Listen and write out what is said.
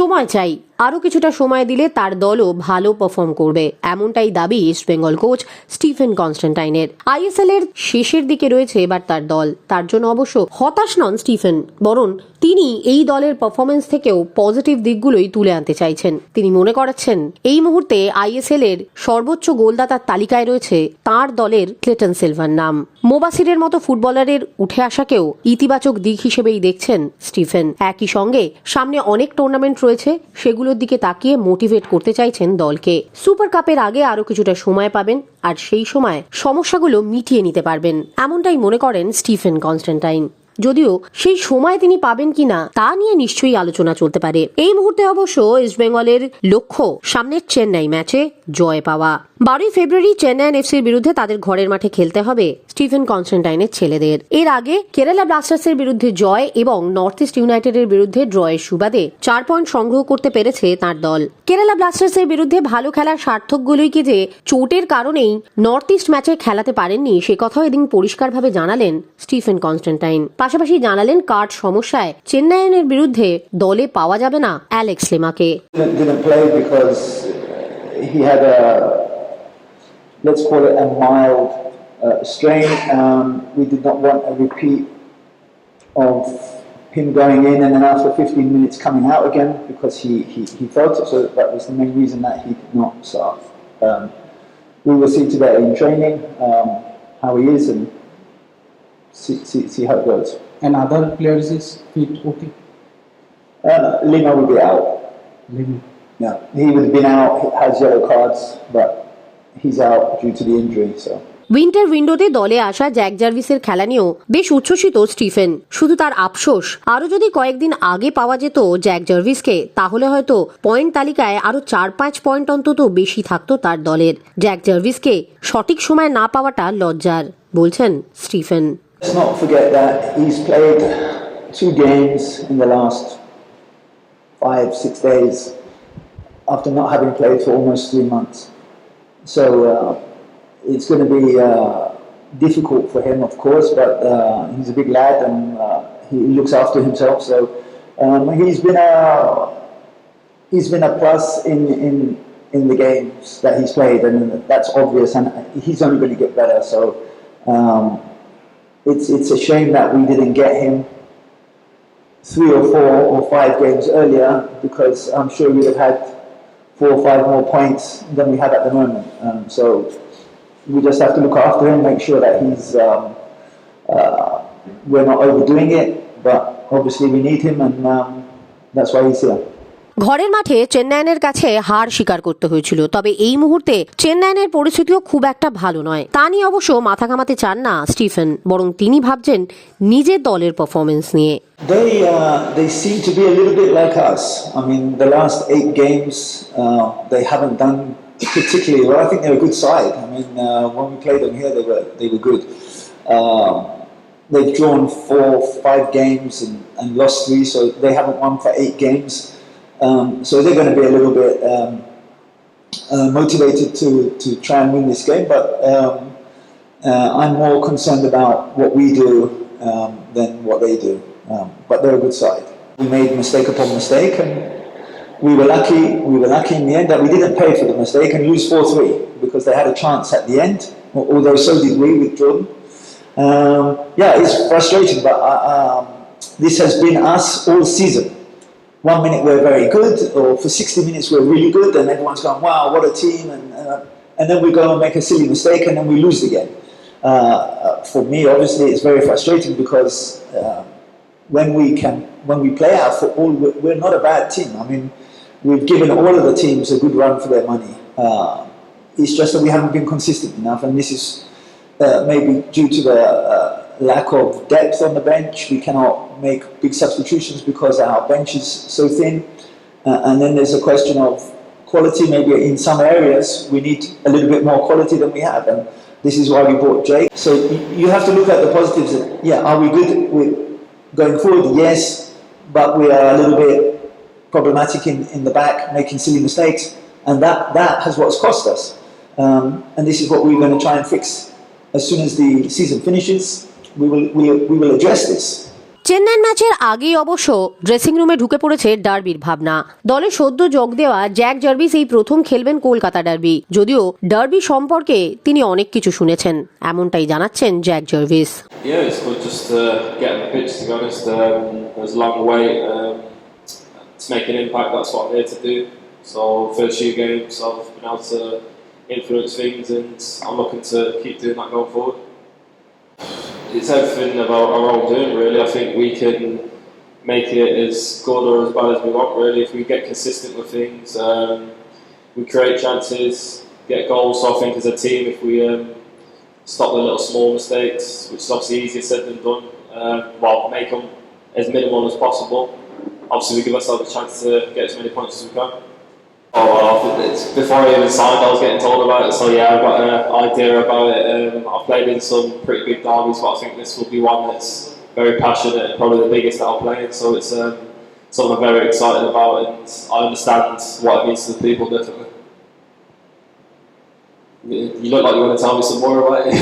সময় চাই, আরও কিছুটা সময় দিলে তার দলও ভালো পারফর্ম করবে, এমনটাই দাবি ইস্ট বেঙ্গল কোচ স্টিফেন কনস্ট্যান্টাইনের। আইএসএল এর শেষের দিকে রয়েছে এবার তার দল, তার জন্য অবশ্য হতাশ নন স্টিফেন, বরং তিনি এই দলের পারফরমেন্স থেকেও পজিটিভ দিকগুলোই তুলে আনতে চাইছেন। তিনি মনে করাচ্ছেন এই মুহূর্তে আইএসএল এর সর্বোচ্চ গোলদাতার তালিকায় রয়েছে তার দলের ক্লেটন সিলভার নাম। মোবাসিরের মতো ফুটবলারের উঠে আসাকেও ইতিবাচক দিক হিসেবেই দেখছেন স্টিফেন। একই সঙ্গে সামনে অনেক টুর্নামেন্ট রয়েছে, সেগুলোর দিকে তাকিয়ে মোটিভেট করতে চাইছেন দলকে। সুপার কাপের আগে আরো কিছুটা সময় পাবেন, আর সেই সময় সমস্যাগুলো মিটিয়ে নিতে পারবেন, এমনটাই মনে করেন স্টিফেন কনস্ট্যান্টাইন। যদিও সেই সময় তিনি পাবেন কিনা তা নিয়ে নিশ্চয়ই আলোচনা চলতে পারে। এই মুহূর্তে অবশ্য ইস্টবেঙ্গলের লক্ষ্য সামনের চেন্নাই ম্যাচে জয় পাওয়া। 12 ফেব্রুয়ারি চেন্নাইন এফসির বিরুদ্ধে তাদের ঘরের মাঠে খেলতে হবে স্টিফেন কনস্ট্যান্টাইনের ছেলেদের। এর আগে কেরালা ব্লাস্টার্সের বিরুদ্ধে জয় এবং নর্থ ইস্ট ইউনাইটেডের বিরুদ্ধে ড্রয়ের সুবাদে 4 পয়েন্ট সংগ্রহ করতে পেরেছে তার দল। কেরালা ব্লাস্টার্সের বিরুদ্ধে ভালো খেলার সার্থক গোলই যে চোটের কারণেই নর্থ ইস্ট ম্যাচে খেলাতে পারেননি, সে কথাও এদিন পরিষ্কারভাবে জানালেন স্টিফেন কনস্ট্যান্টাইন। পাশাপাশি জানালেন কার্ড সমস্যায় চেন্নাইয়ের বিরুদ্ধে দলে পাওয়া যাবে না Alex লিমাকে। He had let's call it a mild strain. We did not want a repeat of him going in and then after 15 minutes coming out again because he felt it, so that was the main reason that he did not start. We will see today in training how he is and see how it goes. And other players is fit okay? Lima will be out. Lima. Yeah, he would have been out, has yellow cards, but he's out due to the injury, so. Winter উইন্ডোতে দলে আসা Jack জার্ভিসের খেলা নিয়েও বেশ উচ্ছ্বসিত Stephen. শুধু তার আফসোস, আরো যদি কয়েকদিন আগে পাওয়া যেত জ্যাক জার্ভিসকে, তাহলে হয়তো পয়েন্ট তালিকায় আরো 4-5 পয়েন্ট অন্তত বেশি থাকতো তার দলের। জ্যাক জার্ভিসকে সঠিক সময় না পাওয়াটা লজ্জার, বলছেন Stephen. Let's not forget that he's played 2 games in the last 5-6 days after not having played for almost 3 months. So it's going to be difficult for him, of course, but he's a big lad and he looks after himself. So he's been a plus in the games that he's played, and that's obvious. And he's only going to get better. So it's a shame that we didn't get him 3 or 4 or 5 games earlier, because I'm sure we'd have had 4 or 5 more points than we have at the moment. So we just have to look after him, make sure that we're not overdoing it, but obviously we need him, and that's why he's here. ঘরের মাঠে চেন্নাইয়ের কাছে হার স্বীকার করতে হয়েছিল, তবে এই মুহূর্তে চেন্নাইয়ের পরিস্থিতিও খুব একটা ভালো নয়। তা নিয়ে অবশ্য মাথা ঘামাতে চান না স্টিফেন, বরং তিনি ভাবছেন নিজের দলের পারফরমেন্স নিয়ে। They seem to be a little bit like us. I mean, the last 8 games they haven't done particularly well. I think they're a good side. I mean, when we played them here, they were good. They've drawn 4-5 games and lost 3, so they haven't won for 8 games. So they're going to be a little bit motivated to try and win this game, but I'm more concerned about what we do than what they do. But they're a good side. We made mistake upon mistake, and we were lucky in the end that we didn't pay for the mistake and lose 4-3, because they had a chance at the end, although so did we with Jordan. Yeah, it's frustrating, but this has been us all season. 1 minute we're very good, or for 60 minutes we're really good, and everyone's going, wow, what a team, and then we go and make a silly mistake and then we lose again. For me, obviously, it's very frustrating, because when we play our football, we're not a bad team. I mean, we've given all of the teams a good run for their money. It's just that we haven't been consistent enough, and this is maybe due to the lack of depth on the bench. We cannot make big substitutions because our bench is so thin, and then there's a question of quality. Maybe in some areas we need a little bit more quality than we have, and this is why we bought Jake. So you have to look at the positives. Yeah, are we good with going forward? Yes, but we are a little bit problematic in the back, making silly mistakes, and that has what's cost us. And this is what we're going to try and fix as soon as the season finishes. We will address this. চেন্নাইয়ের ম্যাচের আগেই অবশ্য dressing রুমে ঢুকে পড়েছে ডার্বির ভাবনা। দলে সদ্য যোগ দেওয়া জ্যাক জার্ভিস এই প্রথম খেলবেন কলকাতা ডার্বি। যদিও ডার্বি সম্পর্কে তিনি অনেক কিছু শুনেছেন, এমনটাই জানাচ্ছেন Jack Jarvis. Yeah, it's good just to get on the pitch, to be honest. There's a long way to make an impact, that's what I'm here to do. So, first few games I've been able to influence things and I'm looking to keep doing that going forward. It's everything about our own doing, really. I think we can make it as good or as bad as we want, really. If we get consistent with things, we create chances, get goals. So I think as a team, if we stop the little small mistakes, which is obviously easier said than done, make them as minimal as possible. Obviously, we give ourselves a chance to get as many points as we can. I think before I even signed, I was getting told about it, so yeah, I've got an idea about it. I've played in some pretty big derbies, but I think this will be one that's very passionate and probably the biggest that I'll play in, so it's something I'm very excited about, and I understand what it means to the people, definitely. You look like you want to tell me some more about it.